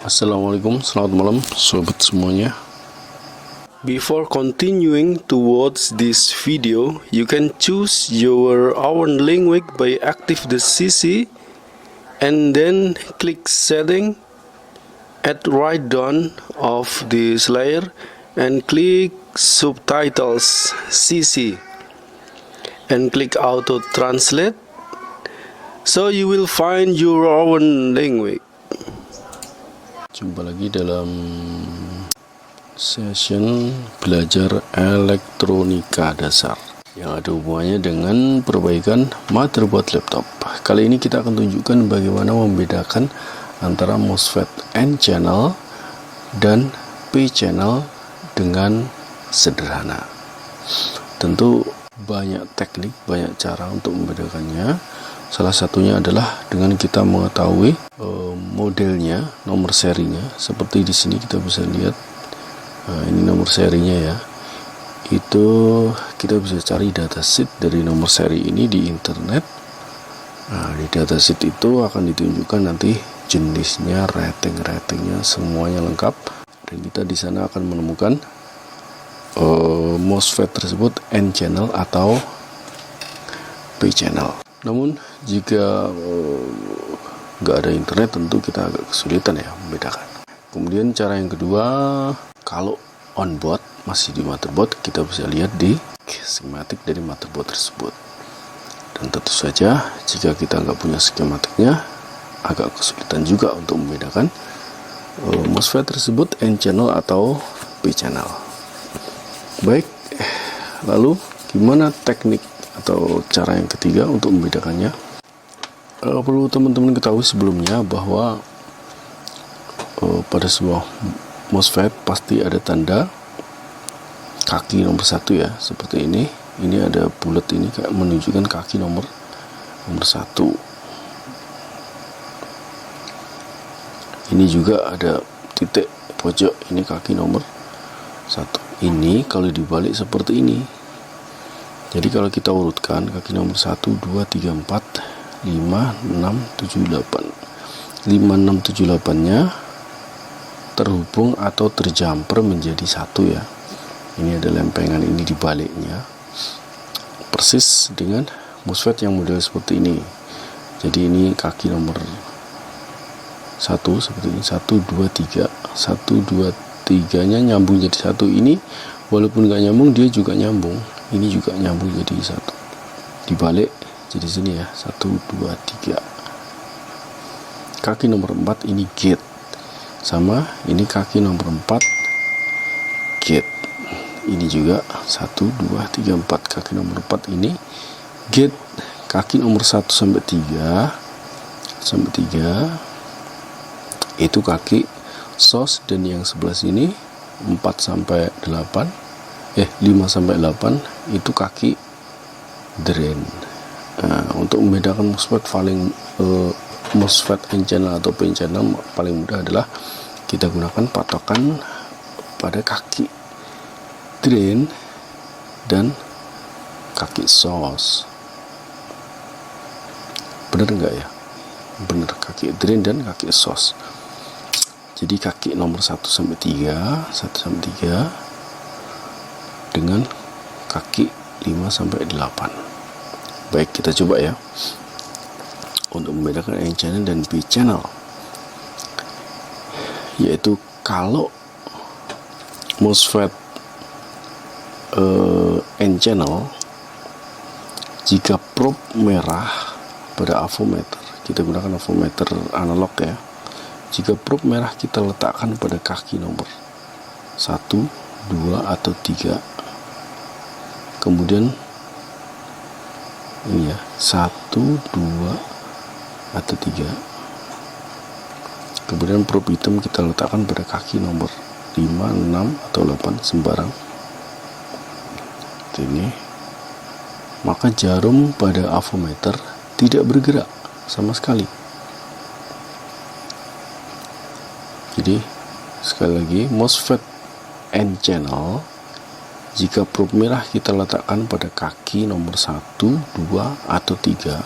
Assalamualaikum, selamat malam sobat semuanya. Before continuing towards this video, you can choose your own language by active the CC and then click setting at right down of this layer and click subtitles CC and click auto translate, so you will find your own language. Jumpa lagi dalam session belajar elektronika dasar yang ada hubungannya dengan perbaikan motherboard laptop. Kali ini kita akan tunjukkan bagaimana membedakan antara MOSFET N-channel dan P-channel dengan sederhana. Tentu banyak teknik, banyak cara untuk membedakannya. Salah satunya adalah dengan kita mengetahui modelnya, nomor serinya. Seperti di sini kita bisa lihat, ini nomor serinya ya. Itu kita bisa cari datasheet dari nomor seri ini di internet. Nah, di datasheet itu akan ditunjukkan nanti jenisnya, ratingnya, semuanya lengkap. Dan kita di sana akan menemukan MOSFET tersebut N-channel atau P-channel. Namun jika nggak ada internet, tentu kita agak kesulitan ya membedakan. Kemudian cara yang kedua, kalau onboard masih di motherboard, kita bisa lihat di skematik dari motherboard tersebut. Dan tentu saja jika kita nggak punya skematiknya, agak kesulitan juga untuk membedakan MOSFET tersebut N-channel atau P-channel. Baik, lalu gimana teknik atau cara yang ketiga untuk membedakannya? Perlu teman-teman ketahui sebelumnya bahwa pada sebuah MOSFET pasti ada tanda kaki nomor 1 ya, seperti ini. Ini ada bulat, ini kayak menunjukkan kaki nomor 1. Ini juga ada titik pojok, ini kaki nomor 1. Ini kalau dibalik seperti ini. Jadi kalau kita urutkan kaki nomor 1, 2, 3, 4, 5, 6, 7, 8. 5, 6, 7, 8-nya terhubung atau terjamper menjadi 1 ya. Ini ada lempengan ini di baliknya. Persis dengan MOSFET yang model seperti ini. Jadi ini kaki nomor 1 seperti ini. 1, 2, 3. 1, 2, 3-nya nyambung jadi 1. Ini walaupun nggak nyambung, dia juga nyambung. Ini juga nyambung jadi 1. Dibalik jadi sini ya, 1, 2, 3. Kaki nomor 4 ini gate. Sama ini kaki nomor 4 gate. Ini juga 1, 2, 3, 4. Kaki nomor 4 ini gate. Kaki nomor 1 sampai 3 itu kaki source, dan yang sebelah sini 4 sampai 8 5 sampai 8 itu kaki drain. Nah, untuk membedakan MOSFET N-channel atau P-channel paling mudah adalah kita gunakan patokan pada kaki drain dan kaki source. Benar enggak ya? Benar, kaki drain dan kaki source. Jadi kaki nomor 1 sampai 3 dengan kaki 5 sampai 8. Baik, kita coba ya untuk membedakan N-channel dan P-channel. Yaitu kalau MOSFET N-channel, jika probe merah pada avometer, kita gunakan avometer analog ya. Jika probe merah kita letakkan pada kaki nomor 1, 2, atau 3, kemudian ini ya, 1, 2, atau 3, kemudian probe hitam kita letakkan pada kaki nomor 5, 6, atau 8 sembarang ini, maka jarum pada avometer tidak bergerak sama sekali. Jadi sekali lagi, MOSFET N-channel, jika probe merah kita letakkan pada kaki nomor 1, 2, atau 3,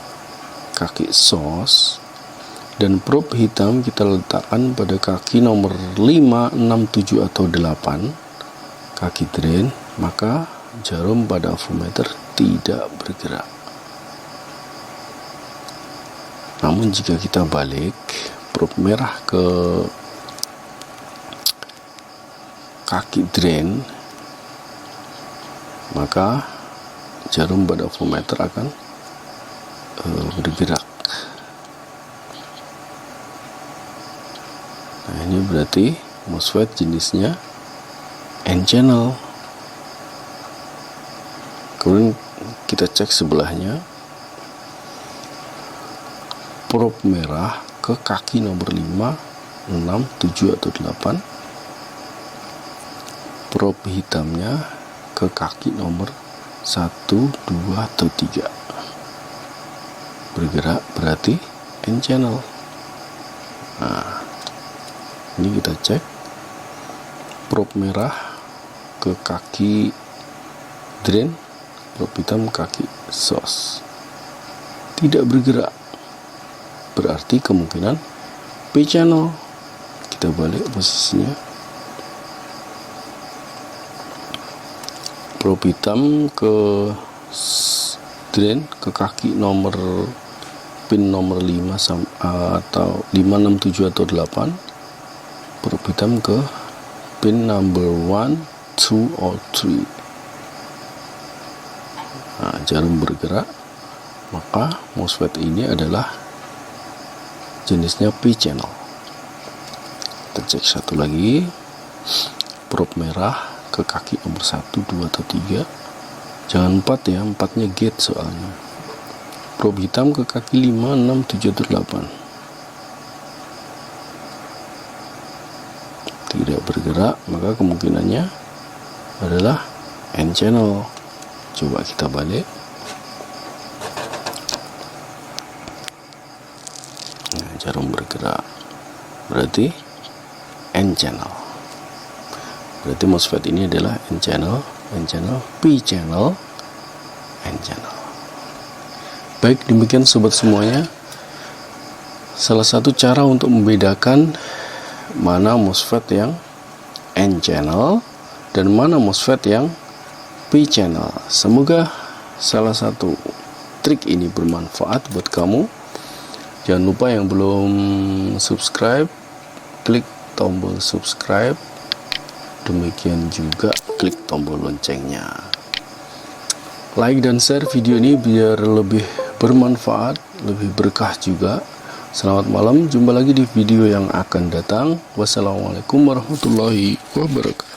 kaki source, dan probe hitam kita letakkan pada kaki nomor 5, 6, 7 atau 8 kaki drain, maka jarum pada avometer tidak bergerak. Namun jika kita balik probe merah ke kaki drain, maka jarum pada avometer akan bergerak. Nah, ini berarti MOSFET jenisnya N-channel. Kemudian kita cek sebelahnya, probe merah ke kaki nomor 5, 6, 7 atau 8, probe hitamnya ke kaki nomor 1, 2 atau 3 bergerak, berarti N-channel. Nah, ini kita cek probe merah ke kaki drain, probe hitam kaki source, tidak bergerak, berarti kemungkinan P-channel. Kita balik posisinya, probe hitam ke drain ke kaki nomor pin nomor 5 atau 5, 6, 7 atau 8, probe hitam ke pin number 1, 2 or 3. Nah, jarum bergerak, maka MOSFET ini adalah jenisnya P-channel. Kita cek satu lagi, probe merah ke kaki nomor 1, 2 atau 3, jangan 4 ya, 4-nya gate soalnya. Probe hitam ke kaki 5, 6, 7 atau 8, tidak bergerak, maka kemungkinannya adalah N-channel. Coba kita balik. Nah, jarum bergerak, berarti N-channel. Berarti MOSFET ini adalah N-channel, N-channel, P-channel, N-channel. Baik, demikian sobat semuanya, salah satu cara untuk membedakan mana MOSFET yang N-channel dan mana MOSFET yang P-channel. Semoga salah satu trik ini bermanfaat buat kamu. Jangan lupa yang belum subscribe, klik tombol subscribe. Demikian juga klik tombol loncengnya. Like dan share video ini biar lebih bermanfaat, lebih berkah juga. Selamat malam, jumpa lagi di video yang akan datang. Wassalamualaikum warahmatullahi wabarakatuh.